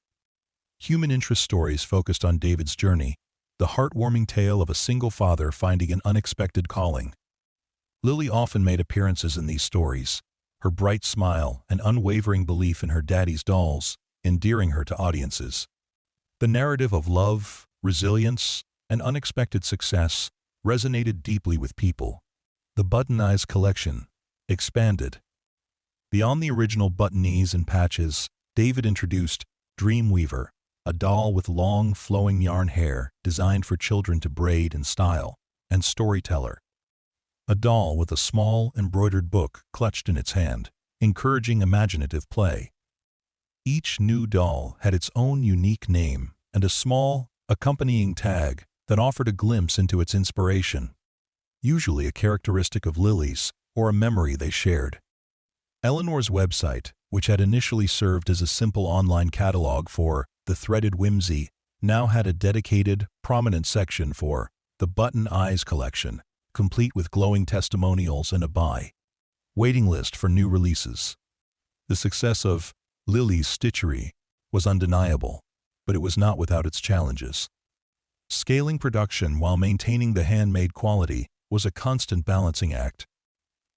Human interest stories focused on David's journey, the heartwarming tale of a single father finding an unexpected calling. Lily often made appearances in these stories, her bright smile and unwavering belief in her daddy's dolls endearing her to audiences. The narrative of love, resilience, and unexpected success resonated deeply with people. The Button Eyes collection expanded. Beyond the original buttonees and patches, David introduced Dreamweaver, a doll with long, flowing yarn hair designed for children to braid and style, and Storyteller, a doll with a small, embroidered book clutched in its hand, encouraging imaginative play. Each new doll had its own unique name and a small, accompanying tag that offered a glimpse into its inspiration, usually a characteristic of Lily's or a memory they shared. Eleanor's website, which had initially served as a simple online catalog for the threaded whimsy, now had a dedicated, prominent section for the Button Eyes collection, complete with glowing testimonials and a buy waiting list for new releases. The success of Lily's Stitchery was undeniable, but it was not without its challenges. Scaling production while maintaining the handmade quality was a constant balancing act.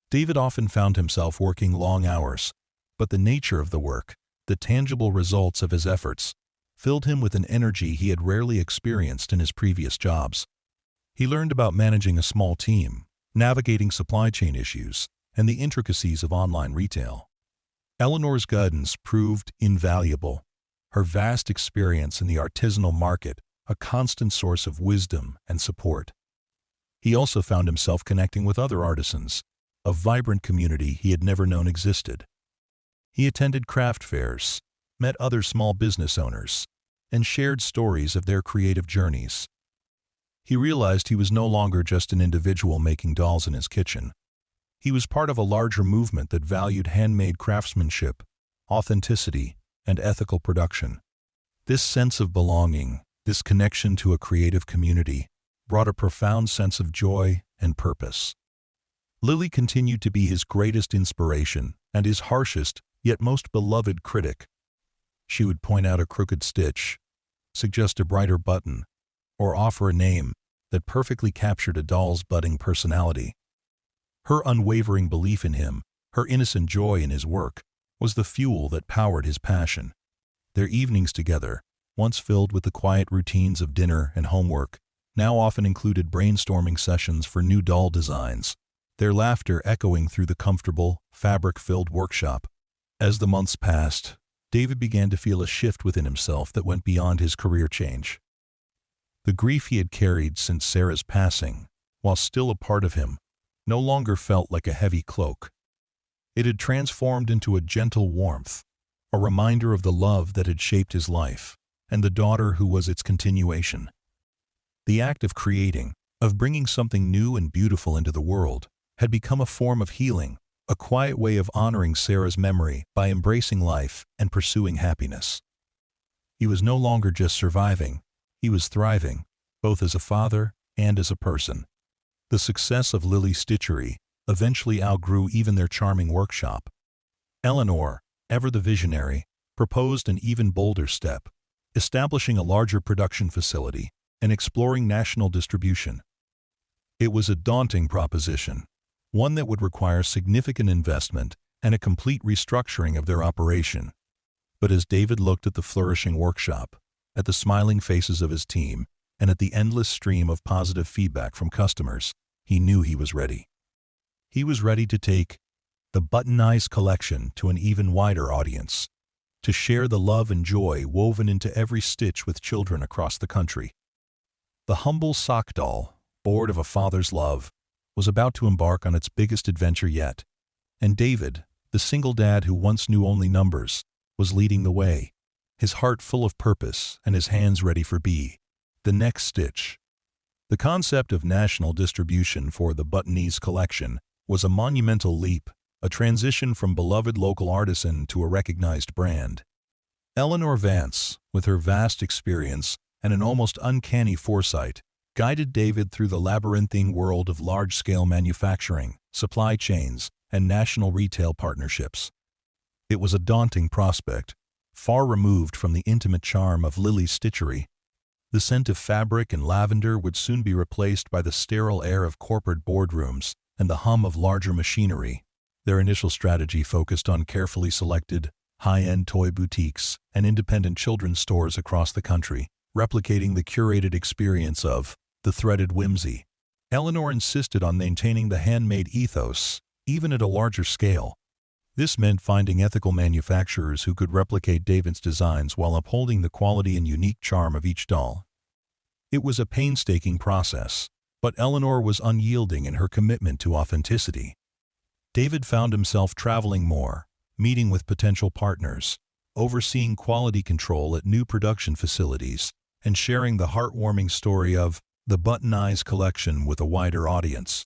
David often found himself working long hours, but the nature of the work, the tangible results of his efforts, filled him with an energy he had rarely experienced in his previous jobs. He learned about managing a small team, navigating supply chain issues, and the intricacies of online retail. Eleanor's guidance proved invaluable. her vast experience in the artisanal market a constant source of wisdom and support. He also found himself connecting with other artisans, a vibrant community he had never known existed. He attended craft fairs, met other small business owners, and shared stories of their creative journeys. He realized he was no longer just an individual making dolls in his kitchen. He was part of a larger movement that valued handmade craftsmanship, authenticity, and ethical production. This sense of belonging, this connection to a creative community, brought a profound sense of joy and purpose. Lily continued to be his greatest inspiration and his harshest, yet most beloved critic. She would point out a crooked stitch, suggest a brighter button, or offer a name that perfectly captured a doll's budding personality. Her unwavering belief in him, her innocent joy in his work, was the fuel that powered his passion. Their evenings together, once filled with the quiet routines of dinner and homework, now often included brainstorming sessions for new doll designs, their laughter echoing through the comfortable, fabric-filled workshop. As the months passed, David began to feel a shift within himself that went beyond his career change. The grief he had carried since Sarah's passing, while still a part of him, no longer felt like a heavy cloak. It had transformed into a gentle warmth, a reminder of the love that had shaped his life, and the daughter who was its continuation. The act of creating, of bringing something new and beautiful into the world, had become a form of healing, a quiet way of honoring Sarah's memory by embracing life and pursuing happiness. He was no longer just surviving, he was thriving, both as a father and as a person. The success of Lily's stitchery eventually outgrew even their charming workshop. Eleanor, ever the visionary, proposed an even bolder step, establishing a larger production facility and exploring national distribution. It was a daunting proposition, one that would require significant investment and a complete restructuring of their operation. But as David looked at the flourishing workshop, at the smiling faces of his team, and at the endless stream of positive feedback from customers, he knew he was ready. He was ready to take the Button Eyes collection to an even wider audience, to share the love and joy woven into every stitch with children across the country. The humble sock doll, born of a father's love, was about to embark on its biggest adventure yet, and David, the single dad who once knew only numbers, was leading the way, his heart full of purpose and his hands ready for the next stitch. The concept of national distribution for the Button Eyes collection was a monumental leap, a transition from beloved local artisan to a recognized brand. Eleanor Vance, with her vast experience and an almost uncanny foresight, guided David through the labyrinthine world of large-scale manufacturing, supply chains, and national retail partnerships. It was a daunting prospect, far removed from the intimate charm of Lily's stitchery. The scent of fabric and lavender would soon be replaced by the sterile air of corporate boardrooms and the hum of larger machinery. Their initial strategy focused on carefully selected, high-end toy boutiques and independent children's stores across the country, replicating the curated experience of the threaded whimsy. Eleanor insisted on maintaining the handmade ethos, even at a larger scale. This meant finding ethical manufacturers who could replicate David's designs while upholding the quality and unique charm of each doll. It was a painstaking process, but Eleanor was unyielding in her commitment to authenticity. David found himself traveling more, meeting with potential partners, overseeing quality control at new production facilities, and sharing the heartwarming story of the Button Eyes collection with a wider audience.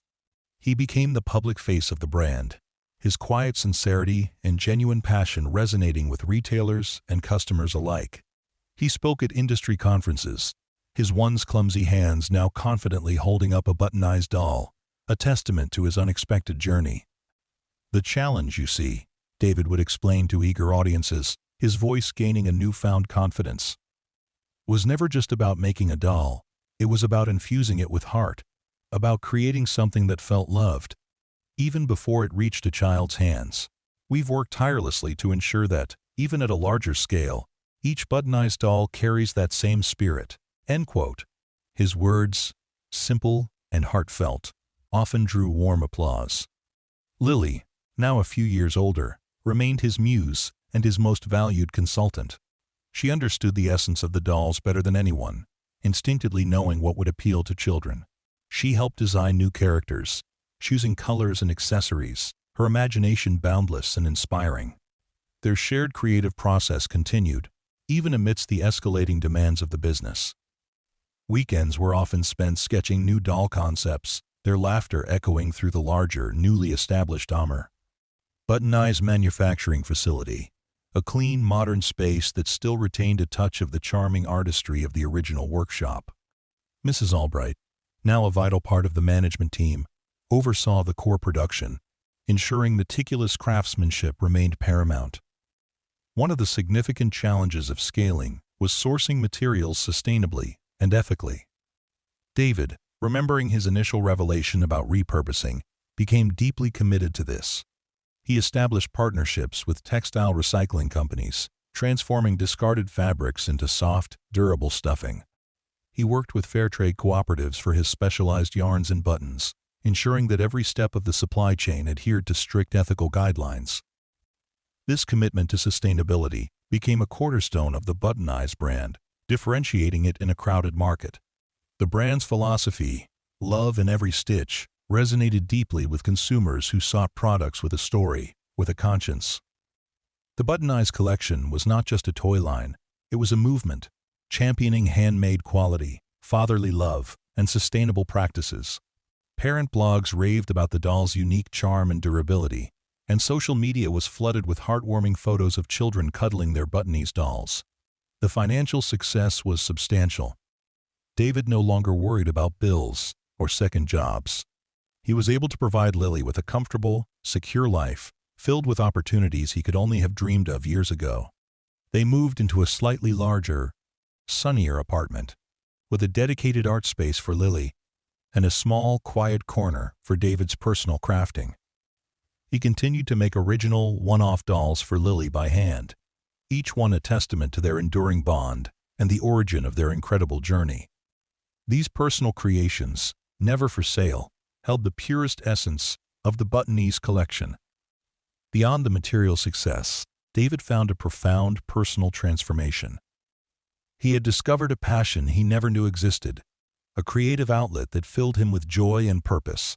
He became the public face of the brand, his quiet sincerity and genuine passion resonating with retailers and customers alike. He spoke at industry conferences, his once clumsy hands now confidently holding up a Button Eyes doll, a testament to his unexpected journey. The challenge, you see, David would explain to eager audiences, his voice gaining a newfound confidence, was never just about making a doll. It was about infusing it with heart, about creating something that felt loved, even before it reached a child's hands. We've worked tirelessly to ensure that, even at a larger scale, each Button Eyes doll carries that same spirit. End quote. His words, simple and heartfelt, often drew warm applause. Lily, now a few years older, remained his muse and his most valued consultant. She understood the essence of the dolls better than anyone, instinctively knowing what would appeal to children. She helped design new characters, choosing colors and accessories, her imagination boundless and inspiring. Their shared creative process continued, even amidst the escalating demands of the business. Weekends were often spent sketching new doll concepts, their laughter echoing through the larger, newly established Button Eye's manufacturing facility, a clean, modern space that still retained a touch of the charming artistry of the original workshop. Mrs. Albright, now a vital part of the management team, oversaw the core production, ensuring meticulous craftsmanship remained paramount. One of the significant challenges of scaling was sourcing materials sustainably and ethically. David, remembering his initial revelation about repurposing, became deeply committed to this. He established partnerships with textile recycling companies, transforming discarded fabrics into soft, durable stuffing. He worked with fair trade cooperatives for his specialized yarns and buttons, ensuring that every step of the supply chain adhered to strict ethical guidelines. This commitment to sustainability became a cornerstone of the Button Eye's brand, differentiating it in a crowded market. The brand's philosophy, love in every stitch, resonated deeply with consumers who sought products with a story, with a conscience. The Button Eye's collection was not just a toy line, it was a movement, championing handmade quality, fatherly love, and sustainable practices. Parent blogs raved about the doll's unique charm and durability, and social media was flooded with heartwarming photos of children cuddling their Button Eye's dolls. The financial success was substantial. David no longer worried about bills or second jobs. He was able to provide Lily with a comfortable, secure life, filled with opportunities he could only have dreamed of years ago. They moved into a slightly larger, sunnier apartment, with a dedicated art space for Lily and a small, quiet corner for David's personal crafting. He continued to make original, one-off dolls for Lily by hand, each one a testament to their enduring bond and the origin of their incredible journey. These personal creations, never for sale, held the purest essence of the Button Eye's collection. Beyond the material success, David found a profound personal transformation. He had discovered a passion he never knew existed, a creative outlet that filled him with joy and purpose.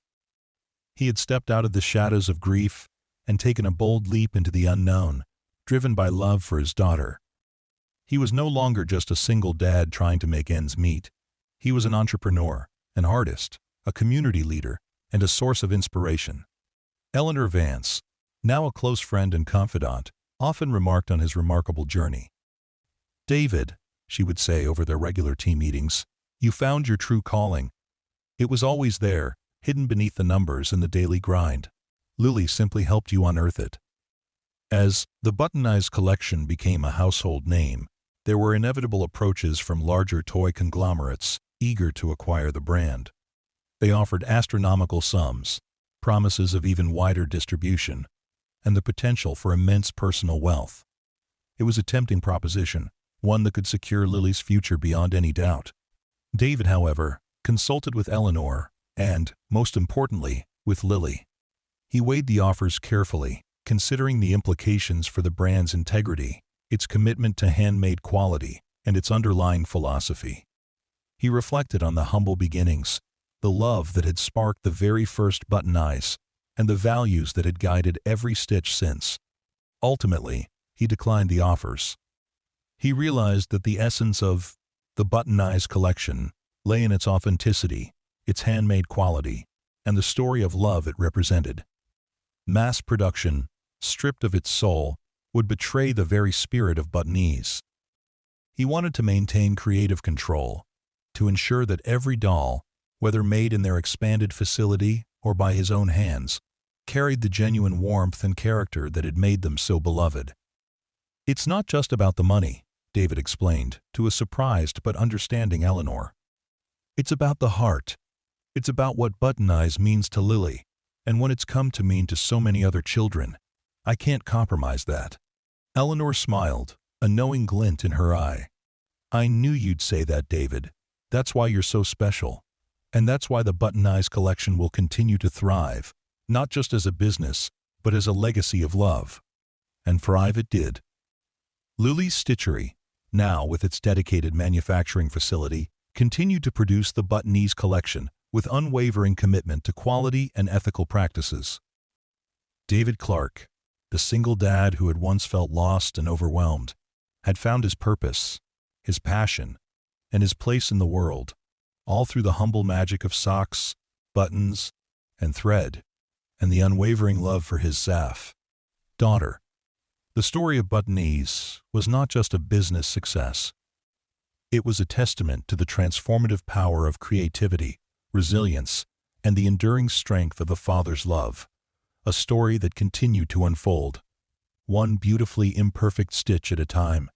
He had stepped out of the shadows of grief and taken a bold leap into the unknown, driven by love for his daughter. He was no longer just a single dad trying to make ends meet. He was an entrepreneur, an artist, a community leader, and a source of inspiration. Eleanor Vance, now a close friend and confidant, often remarked on his remarkable journey. "David," she would say over their regular team meetings, "you found your true calling. It was always there, hidden beneath the numbers and the daily grind. Lily simply helped you unearth it." As the Button Eye's collection became a household name, there were inevitable approaches from larger toy conglomerates eager to acquire the brand. They offered astronomical sums, promises of even wider distribution, and the potential for immense personal wealth. It was a tempting proposition, one that could secure Lily's future beyond any doubt. David, however, consulted with Eleanor and, most importantly, with Lily. He weighed the offers carefully, considering the implications for the brand's integrity, its commitment to handmade quality, and its underlying philosophy. He reflected on the humble beginnings, the love that had sparked the very first Button Eyes, and the values that had guided every stitch since. Ultimately, he declined the offers. He realized that the essence of the Button Eyes collection lay in its authenticity, its handmade quality, and the story of love it represented. Mass production, stripped of its soul, would betray the very spirit of Button Eyes. He wanted to maintain creative control, to ensure that every doll, whether made in their expanded facility or by his own hands, carried the genuine warmth and character that had made them so beloved. "It's not just about the money," David explained to a surprised but understanding Eleanor. "It's about the heart. It's about what Button Eyes means to Lily, and what it's come to mean to so many other children. I can't compromise that." Eleanor smiled, a knowing glint in her eye. "I knew you'd say that, David. That's why you're so special. And that's why the Button Eyes collection will continue to thrive, not just as a business, but as a legacy of love." And thrive it did. Lily's Stitchery, now with its dedicated manufacturing facility, continued to produce the Buttonese collection with unwavering commitment to quality and ethical practices. David Clark, the single dad who had once felt lost and overwhelmed, had found his purpose, his passion, and his place in the world, all through the humble magic of socks, buttons, and thread, and the unwavering love for his Zaf daughter. The story of Buttonese was not just a business success. It was a testament to the transformative power of creativity, resilience, and the enduring strength of a father's love, a story that continued to unfold, one beautifully imperfect stitch at a time.